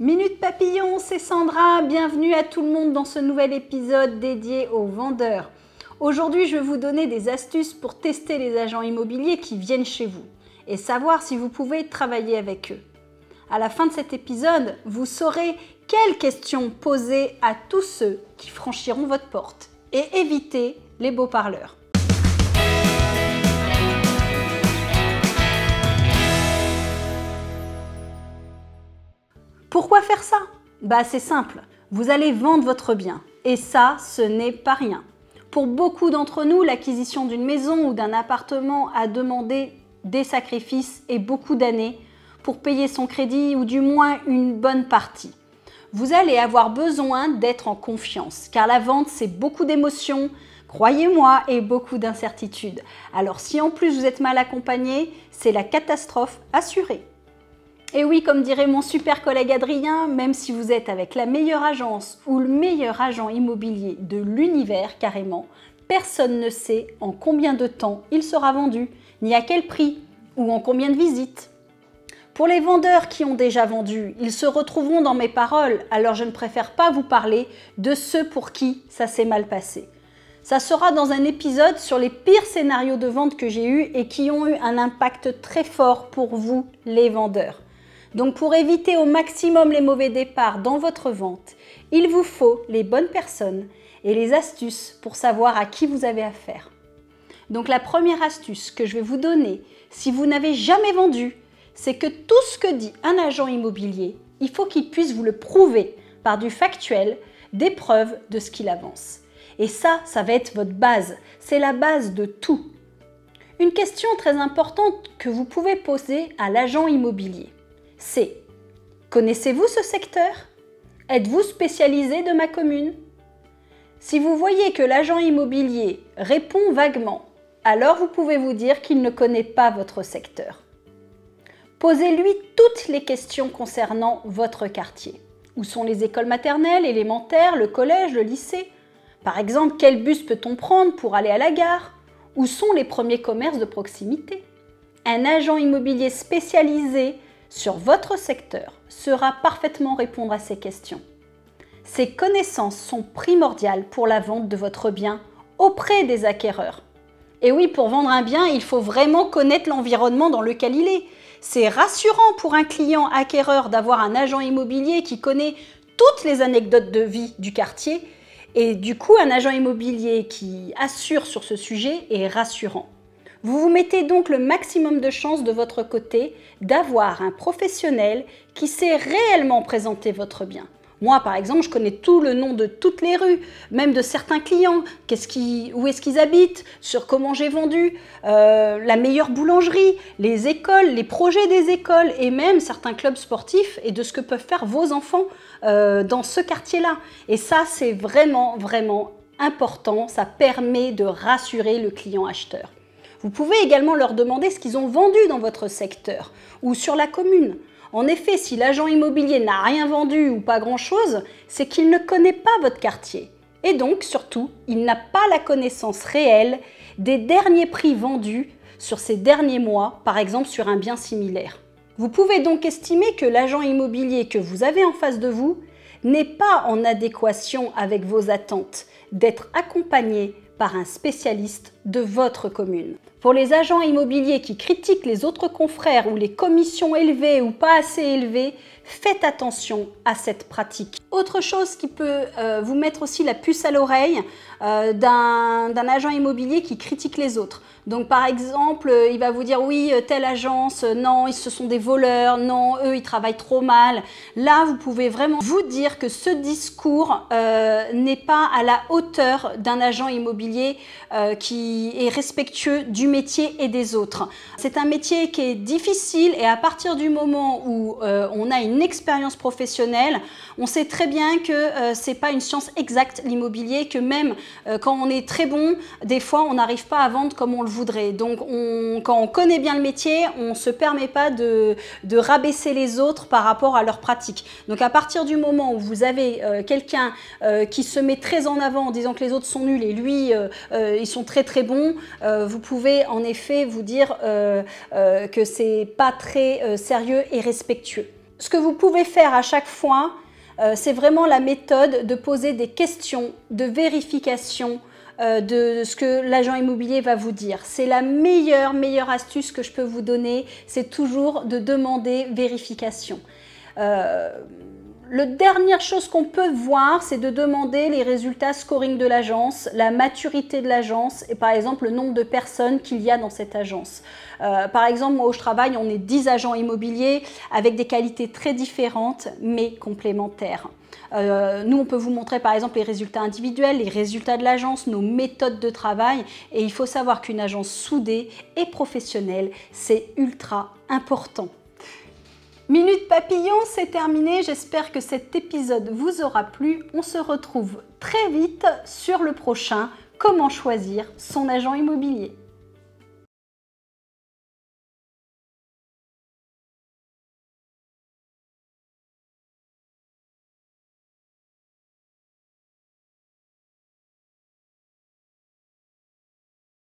Minute Papillon, c'est Sandra, bienvenue à tout le monde dans ce nouvel épisode dédié aux vendeurs. Aujourd'hui, je vais vous donner des astuces pour tester les agents immobiliers qui viennent chez vous et savoir si vous pouvez travailler avec eux. À la fin de cet épisode, vous saurez quelles questions poser à tous ceux qui franchiront votre porte et éviter les beaux parleurs. Pourquoi faire ça? C'est simple, vous allez vendre votre bien et ça, ce n'est pas rien. Pour beaucoup d'entre nous, l'acquisition d'une maison ou d'un appartement a demandé des sacrifices et beaucoup d'années pour payer son crédit ou du moins une bonne partie. Vous allez avoir besoin d'être en confiance car la vente, c'est beaucoup d'émotions, croyez-moi, et beaucoup d'incertitudes. Alors si en plus vous êtes mal accompagné, c'est la catastrophe assurée. Et oui, comme dirait mon super collègue Adrien, même si vous êtes avec la meilleure agence ou le meilleur agent immobilier de l'univers carrément, personne ne sait en combien de temps il sera vendu, ni à quel prix ou en combien de visites. Pour les vendeurs qui ont déjà vendu, ils se retrouveront dans mes paroles, alors je ne préfère pas vous parler de ceux pour qui ça s'est mal passé. Ça sera dans un épisode sur les pires scénarios de vente que j'ai eus et qui ont eu un impact très fort pour vous, les vendeurs. Donc pour éviter au maximum les mauvais départs dans votre vente, il vous faut les bonnes personnes et les astuces pour savoir à qui vous avez affaire. Donc la première astuce que je vais vous donner, si vous n'avez jamais vendu, c'est que tout ce que dit un agent immobilier, il faut qu'il puisse vous le prouver par du factuel, des preuves de ce qu'il avance. Et ça va être votre base, c'est la base de tout. Une question très importante que vous pouvez poser à l'agent immobilier, c'est: connaissez-vous ce secteur? Êtes-vous spécialisé de ma commune? Si vous voyez que l'agent immobilier répond vaguement, alors vous pouvez vous dire qu'il ne connaît pas votre secteur. Posez-lui toutes les questions concernant votre quartier. Où sont les écoles maternelles, élémentaires, le collège, le lycée? Par exemple, quel bus peut-on prendre pour aller à la gare? Où sont les premiers commerces de proximité? Un agent immobilier spécialisé sur votre secteur saura parfaitement répondre à ces questions. Ces connaissances sont primordiales pour la vente de votre bien auprès des acquéreurs. Et oui, pour vendre un bien, il faut vraiment connaître l'environnement dans lequel il est. C'est rassurant pour un client acquéreur d'avoir un agent immobilier qui connaît toutes les anecdotes de vie du quartier et du coup, un agent immobilier qui assure sur ce sujet est rassurant. Vous vous mettez donc le maximum de chances de votre côté d'avoir un professionnel qui sait réellement présenter votre bien. Moi, par exemple, je connais tout le nom de toutes les rues, même de certains clients, où est-ce qu'ils habitent, sur comment j'ai vendu, la meilleure boulangerie, les écoles, les projets des écoles et même certains clubs sportifs et de ce que peuvent faire vos enfants dans ce quartier-là. Et ça, c'est vraiment, vraiment important. Ça permet de rassurer le client acheteur. Vous pouvez également leur demander ce qu'ils ont vendu dans votre secteur ou sur la commune. En effet, si l'agent immobilier n'a rien vendu ou pas grand-chose, c'est qu'il ne connaît pas votre quartier. Et donc, surtout, il n'a pas la connaissance réelle des derniers prix vendus sur ces derniers mois, par exemple sur un bien similaire. Vous pouvez donc estimer que l'agent immobilier que vous avez en face de vous n'est pas en adéquation avec vos attentes d'être accompagné par un spécialiste de votre commune. Pour les agents immobiliers qui critiquent les autres confrères ou les commissions élevées ou pas assez élevées, faites attention à cette pratique. Autre chose qui peut vous mettre aussi la puce à l'oreille d'un agent immobilier qui critique les autres. Donc par exemple, il va vous dire oui, telle agence, non, ce sont des voleurs, non, eux, ils travaillent trop mal. Là, vous pouvez vraiment vous dire que ce discours n'est pas à la hauteur d'un agent immobilier qui est respectueux du métier et des autres. C'est un métier qui est difficile et à partir du moment où on a une expérience professionnelle, on sait très bien que c'est pas une science exacte l'immobilier, que même quand on est très bon, des fois on n'arrive pas à vendre comme on le voudrait. Donc quand on connaît bien le métier, on ne se permet pas de rabaisser les autres par rapport à leurs pratiques. Donc à partir du moment où vous avez quelqu'un qui se met très en avant en disant que les autres sont nuls et lui, ils sont très très bons, vous pouvez en effet vous dire que c'est pas très sérieux et respectueux. Ce que vous pouvez faire à chaque fois, c'est vraiment la méthode de poser des questions de vérification de ce que l'agent immobilier va vous dire. C'est la meilleure astuce que je peux vous donner, c'est toujours de demander vérification. La dernière chose qu'on peut voir, c'est de demander les résultats scoring de l'agence, la maturité de l'agence et par exemple le nombre de personnes qu'il y a dans cette agence. Par exemple, moi où je travaille, on est 10 agents immobiliers avec des qualités très différentes mais complémentaires. Nous, on peut vous montrer par exemple les résultats individuels, les résultats de l'agence, nos méthodes de travail et il faut savoir qu'une agence soudée et professionnelle, c'est ultra important. Minute Papillon, c'est terminé. J'espère que cet épisode vous aura plu. On se retrouve très vite sur le prochain. Comment choisir son agent immobilier ?